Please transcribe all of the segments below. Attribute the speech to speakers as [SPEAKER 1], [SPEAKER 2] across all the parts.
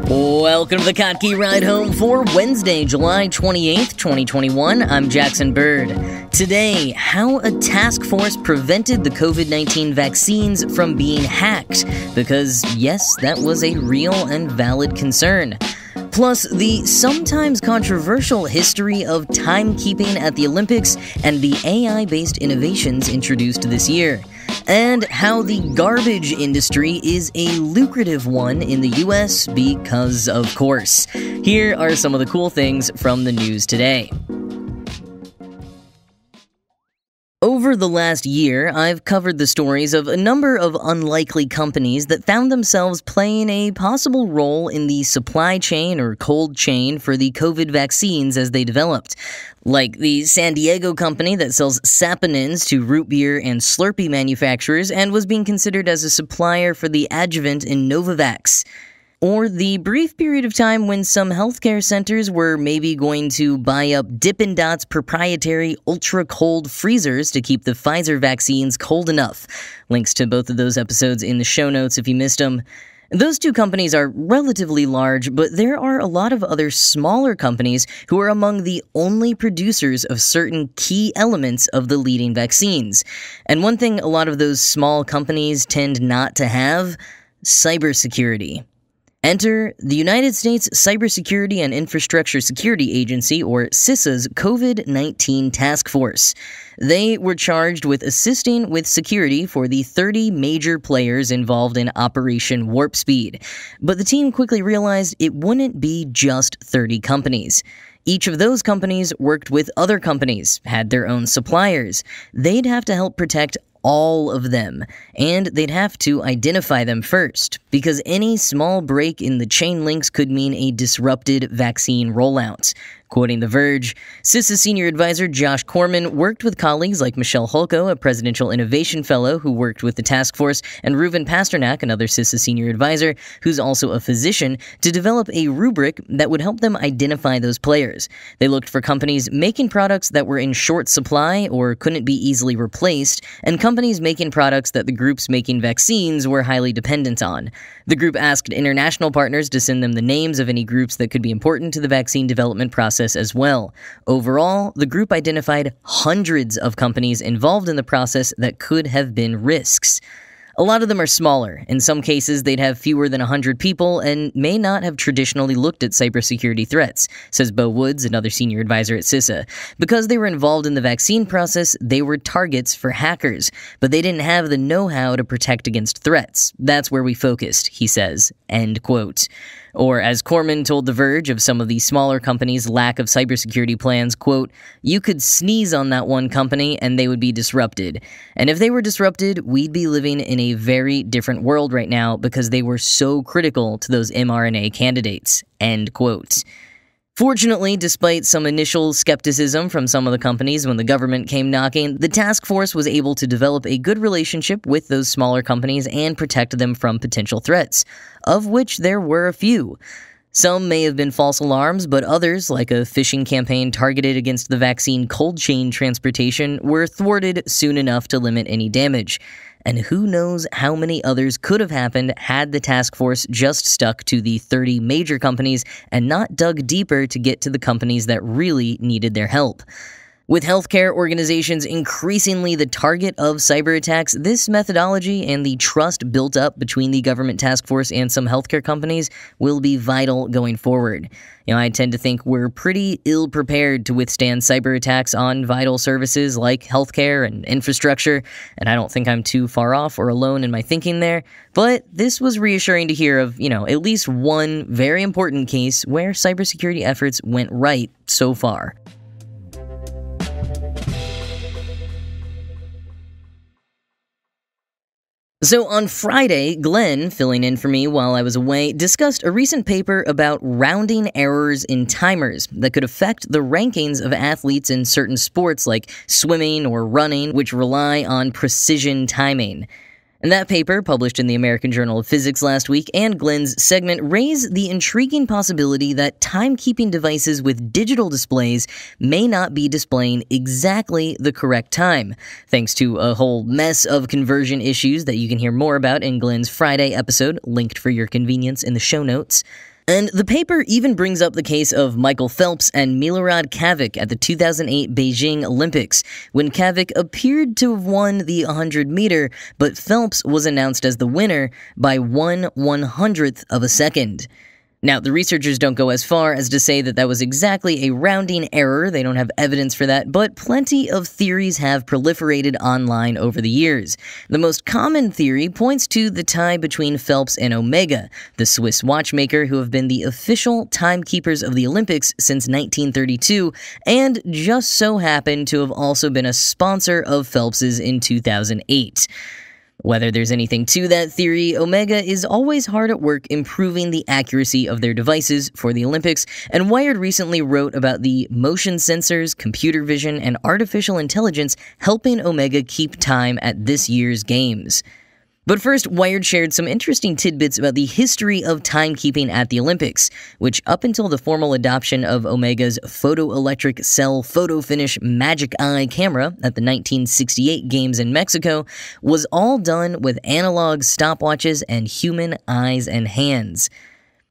[SPEAKER 1] Welcome to the Kottke Ride Home for Wednesday, July 28th, 2021. I'm Jackson Bird. Today, how a task force prevented the COVID-19 vaccines from being hacked. Because, yes, that was a real and valid concern. Plus, the sometimes controversial history of timekeeping at the Olympics and the AI-based innovations introduced this year. And how the garbage industry is a lucrative one in the US because, of course. Here are some of the cool things from the news today. Over the last year, I've covered the stories of a number of unlikely companies that found themselves playing a possible role in the supply chain or cold chain for the COVID vaccines as they developed. Like the San Diego company that sells saponins to root beer and Slurpee manufacturers and was being considered as a supplier for the adjuvant in Novavax. Or the brief period of time when some healthcare centers were maybe going to buy up Dippin' Dot's proprietary ultra-cold freezers to keep the Pfizer vaccines cold enough. Links to both of those episodes in the show notes if you missed them. Those two companies are relatively large, but there are a lot of other smaller companies who are among the only producers of certain key elements of the leading vaccines. And one thing a lot of those small companies tend not to have: cybersecurity. Enter the United States Cybersecurity and Infrastructure Security Agency, or CISA's COVID-19 Task Force. They were charged with assisting with security for the 30 major players involved in Operation Warp Speed. But the team quickly realized it wouldn't be just 30 companies. Each of those companies worked with other companies, had their own suppliers. They'd have to help protect all of them, and they'd have to identify them first, because any small break in the chain links could mean a disrupted vaccine rollout. Quoting The Verge, CISA senior advisor Josh Corman worked with colleagues like Michelle Holko, a presidential innovation fellow who worked with the task force, and Reuven Pasternak, another CISA senior advisor, who's also a physician, to develop a rubric that would help them identify those players. They looked for companies making products that were in short supply or couldn't be easily replaced, and companies making products that the groups making vaccines were highly dependent on. The group asked international partners to send them the names of any groups that could be important to the vaccine development process as well. Overall, the group identified hundreds of companies involved in the process that could have been risks. A lot of them are smaller. In some cases, they'd have fewer than 100 people and may not have traditionally looked at cybersecurity threats, says Bo Woods, another senior advisor at CISA. Because they were involved in the vaccine process, they were targets for hackers, but they didn't have the know-how to protect against threats. That's where we focused, he says. End quote. Or, as Corman told The Verge of some of the smaller companies' lack of cybersecurity plans, quote, "You could sneeze on that one company and they would be disrupted. And if they were disrupted, we'd be living in a very different world right now because they were so critical to those mRNA candidates." End quote. Fortunately, despite some initial skepticism from some of the companies when the government came knocking, the task force was able to develop a good relationship with those smaller companies and protect them from potential threats, of which there were a few. Some may have been false alarms, but others, like a phishing campaign targeted against the vaccine cold chain transportation, were thwarted soon enough to limit any damage. And who knows how many others could have happened had the task force just stuck to the 30 major companies and not dug deeper to get to the companies that really needed their help. With healthcare organizations increasingly the target of cyber attacks, this methodology and the trust built up between the government task force and some healthcare companies will be vital going forward. I tend to think we're pretty ill-prepared to withstand cyber attacks on vital services like healthcare and infrastructure, and I don't think I'm too far off or alone in my thinking there, but this was reassuring to hear of, at least one very important case where cybersecurity efforts went right so far. So on Friday, Glenn, filling in for me while I was away, discussed a recent paper about rounding errors in timers that could affect the rankings of athletes in certain sports like swimming or running, which rely on precision timing. And that paper, published in the American Journal of Physics last week, and Glenn's segment raise the intriguing possibility that timekeeping devices with digital displays may not be displaying exactly the correct time, thanks to a whole mess of conversion issues that you can hear more about in Glenn's Friday episode, linked for your convenience in the show notes. And the paper even brings up the case of Michael Phelps and Milorad Čavić at the 2008 Beijing Olympics, when Čavić appeared to have won the 100-meter, but Phelps was announced as the winner by 1/100th of a second. Now, the researchers don't go as far as to say that that was exactly a rounding error. They don't have evidence for that, but plenty of theories have proliferated online over the years. The most common theory points to the tie between Phelps and Omega, the Swiss watchmaker who have been the official timekeepers of the Olympics since 1932, and just so happen to have also been a sponsor of Phelps's in 2008. Whether there's anything to that theory, Omega is always hard at work improving the accuracy of their devices for the Olympics, and Wired recently wrote about the motion sensors, computer vision, and artificial intelligence helping Omega keep time at this year's games. But first, Wired shared some interesting tidbits about the history of timekeeping at the Olympics, which up until the formal adoption of Omega's photoelectric cell photo finish Magic Eye camera at the 1968 Games in Mexico, was all done with analog stopwatches and human eyes and hands.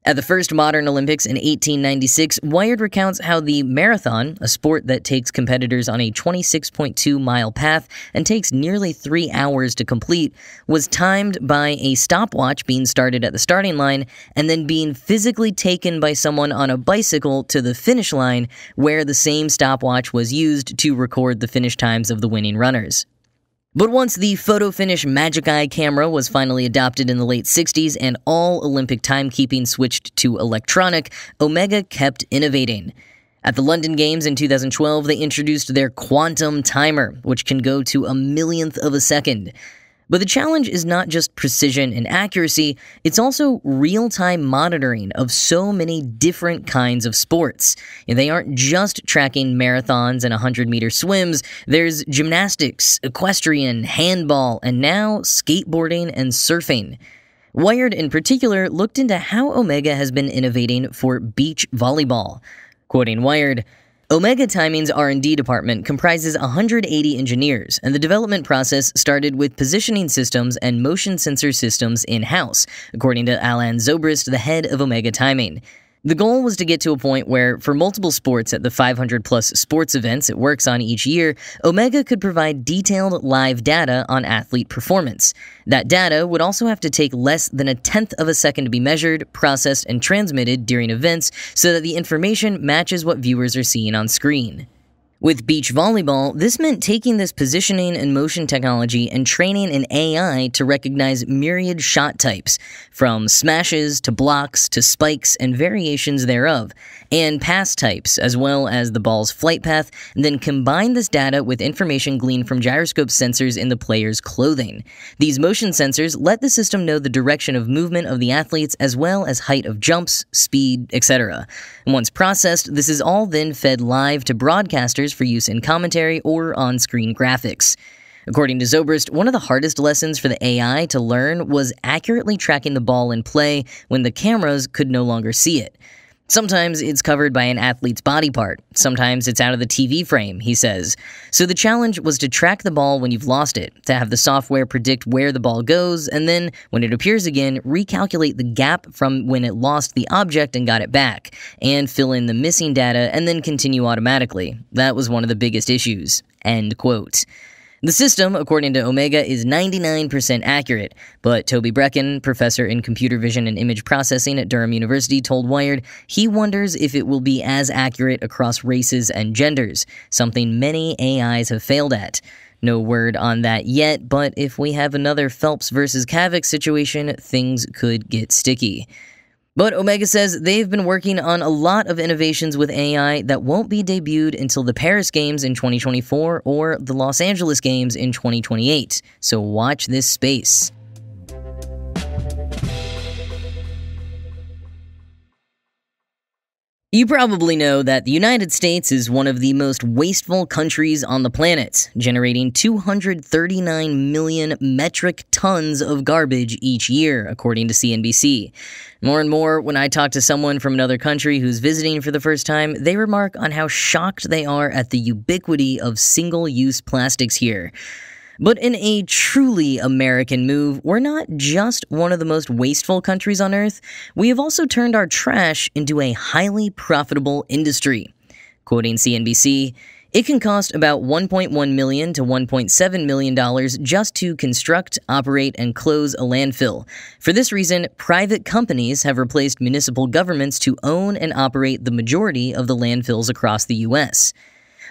[SPEAKER 1] At the first modern Olympics in 1896, Wired recounts how the marathon, a sport that takes competitors on a 26.2-mile path and takes nearly 3 hours to complete, was timed by a stopwatch being started at the starting line and then being physically taken by someone on a bicycle to the finish line, where the same stopwatch was used to record the finish times of the winning runners. But once the photo finish Magic Eye camera was finally adopted in the late 60s and all Olympic timekeeping switched to electronic, Omega kept innovating. At the London Games in 2012, they introduced their quantum timer, which can go to a millionth of a second. But the challenge is not just precision and accuracy, it's also real-time monitoring of so many different kinds of sports. They aren't just tracking marathons and 100-meter swims, there's gymnastics, equestrian, handball, and now skateboarding and surfing. Wired in particular looked into how Omega has been innovating for beach volleyball. Quoting Wired, Omega Timing's R&D department comprises 180 engineers, and the development process started with positioning systems and motion sensor systems in-house, according to Alan Zobrist, the head of Omega Timing. The goal was to get to a point where, for multiple sports at the 500-plus sports events it works on each year, Omega could provide detailed live data on athlete performance. That data would also have to take less than 1/10 of a second to be measured, processed, and transmitted during events so that the information matches what viewers are seeing on screen. With beach volleyball, this meant taking this positioning and motion technology and training an AI to recognize myriad shot types, from smashes to blocks to spikes and variations thereof, and pass types, as well as the ball's flight path, and then combine this data with information gleaned from gyroscope sensors in the player's clothing. These motion sensors let the system know the direction of movement of the athletes as well as height of jumps, speed, etc. Once processed, this is all then fed live to broadcasters for use in commentary or on-screen graphics. According to Zobrist, one of the hardest lessons for the AI to learn was accurately tracking the ball in play when the cameras could no longer see it. Sometimes it's covered by an athlete's body part, sometimes it's out of the TV frame, he says. So the challenge was to track the ball when you've lost it, to have the software predict where the ball goes, and then, when it appears again, recalculate the gap from when it lost the object and got it back, and fill in the missing data and then continue automatically. That was one of the biggest issues. End quote. The system, according to Omega, is 99% accurate, but Toby Brecken, professor in computer vision and image processing at Durham University, told Wired he wonders if it will be as accurate across races and genders, something many AIs have failed at. No word on that yet, but if we have another Phelps versus Čavić situation, things could get sticky. But Omega says they've been working on a lot of innovations with AI that won't be debuted until the Paris Games in 2024 or the Los Angeles Games in 2028, so watch this space. You probably know that the United States is one of the most wasteful countries on the planet, generating 239 million metric tons of garbage each year, according to CNBC. More and more, when I talk to someone from another country who's visiting for the first time, they remark on how shocked they are at the ubiquity of single-use plastics here. But in a truly American move, we're not just one of the most wasteful countries on Earth, we have also turned our trash into a highly profitable industry. Quoting CNBC, it can cost about $1.1 million to $1.7 million just to construct, operate, and close a landfill. For this reason, private companies have replaced municipal governments to own and operate the majority of the landfills across the U.S.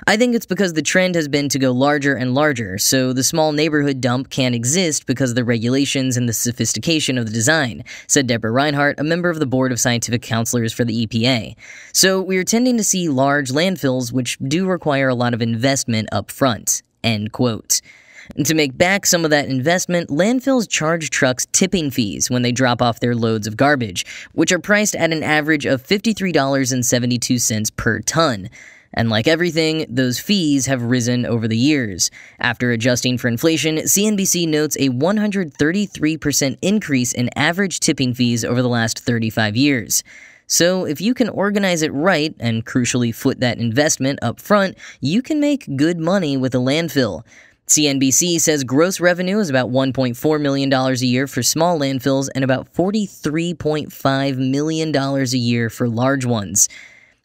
[SPEAKER 1] I think it's because the trend has been to go larger and larger, so the small neighborhood dump can't exist because of the regulations and the sophistication of the design, said Deborah Reinhart, a member of the Board of Scientific Counselors for the EPA. So we're tending to see large landfills which do require a lot of investment up front. End quote. And to make back some of that investment, landfills charge trucks tipping fees when they drop off their loads of garbage, which are priced at an average of $53.72 per ton. And like everything, those fees have risen over the years. After adjusting for inflation, CNBC notes a 133% increase in average tipping fees over the last 35 years. So if you can organize it right and crucially foot that investment up front, you can make good money with a landfill. CNBC says gross revenue is about $1.4 million a year for small landfills and about $43.5 million a year for large ones.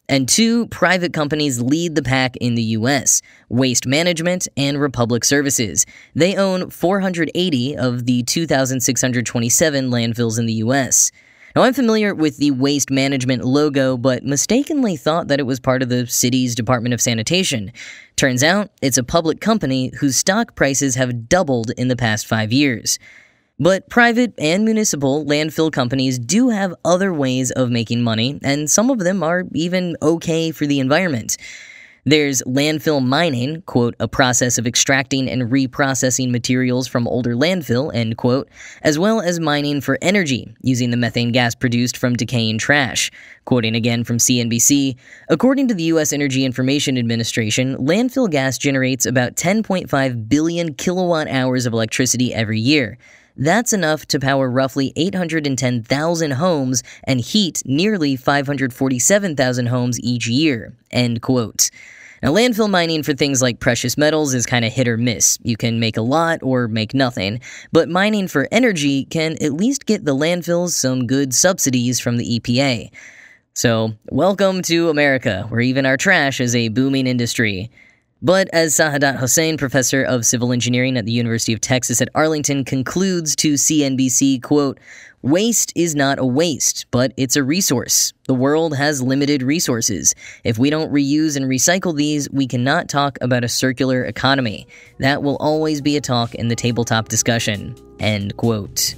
[SPEAKER 1] And two private companies lead the pack in the U.S., Waste Management and Republic Services. They own 480 of the 2,627 landfills in the U.S. Now, I'm familiar with the Waste Management logo, but mistakenly thought that it was part of the city's Department of Sanitation. Turns out, it's a public company whose stock prices have doubled in the past 5 years. But private and municipal landfill companies do have other ways of making money, and some of them are even okay for the environment. There's landfill mining, quote, a process of extracting and reprocessing materials from older landfill, end quote, as well as mining for energy, using the methane gas produced from decaying trash. Quoting again from CNBC, according to the U.S. Energy Information Administration, landfill gas generates about 10.5 billion kilowatt hours of electricity every year. That's enough to power roughly 810,000 homes and heat nearly 547,000 homes each year, end quote. Now, landfill mining for things like precious metals is kind of hit or miss. You can make a lot or make nothing, but mining for energy can at least get the landfills some good subsidies from the EPA. So, welcome to America, where even our trash is a booming industry. But as Sahadat Hossain, professor of civil engineering at the University of Texas at Arlington, concludes to CNBC, quote, waste is not a waste, but it's a resource. The world has limited resources. If we don't reuse and recycle these, we cannot talk about a circular economy. That will always be a talk in the tabletop discussion, end quote.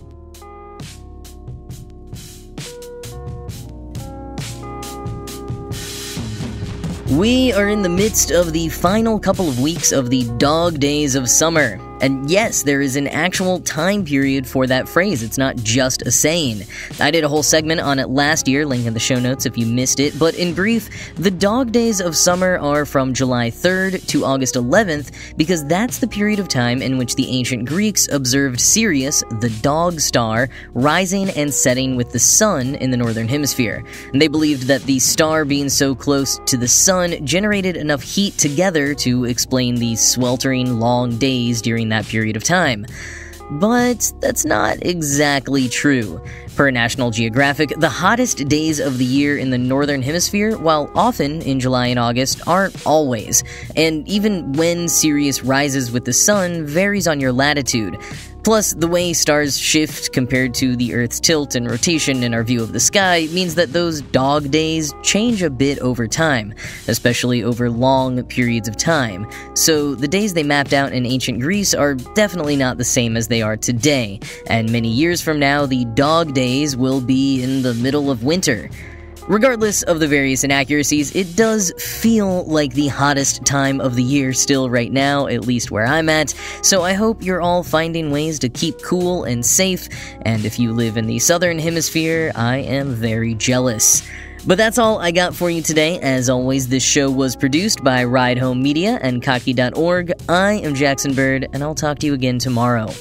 [SPEAKER 1] We are in the midst of the final couple of weeks of the dog days of summer. And yes, there is an actual time period for that phrase. It's not just a saying. I did a whole segment on it last year, link in the show notes if you missed it. But in brief, the dog days of summer are from July 3rd to August 11th because that's the period of time in which the ancient Greeks observed Sirius, the dog star, rising and setting with the sun in the northern hemisphere. And they believed that the star being so close to the sun generated enough heat together to explain the sweltering long days during that period of time. But that's not exactly true. Per National Geographic, the hottest days of the year in the northern hemisphere, while often in July and August, aren't always. And even when Sirius rises with the sun varies on your latitude. Plus, the way stars shift compared to the Earth's tilt and rotation in our view of the sky means that those dog days change a bit over time, especially over long periods of time. So the days they mapped out in ancient Greece are definitely not the same as they are today, and many years from now, the dog days will be in the middle of winter. Regardless of the various inaccuracies, it does feel like the hottest time of the year still right now, at least where I'm at, so I hope you're all finding ways to keep cool and safe, and if you live in the southern hemisphere, I am very jealous. But that's all I got for you today. As always, this show was produced by Ride Home Media and Kaki.org. I am Jackson Bird, and I'll talk to you again tomorrow.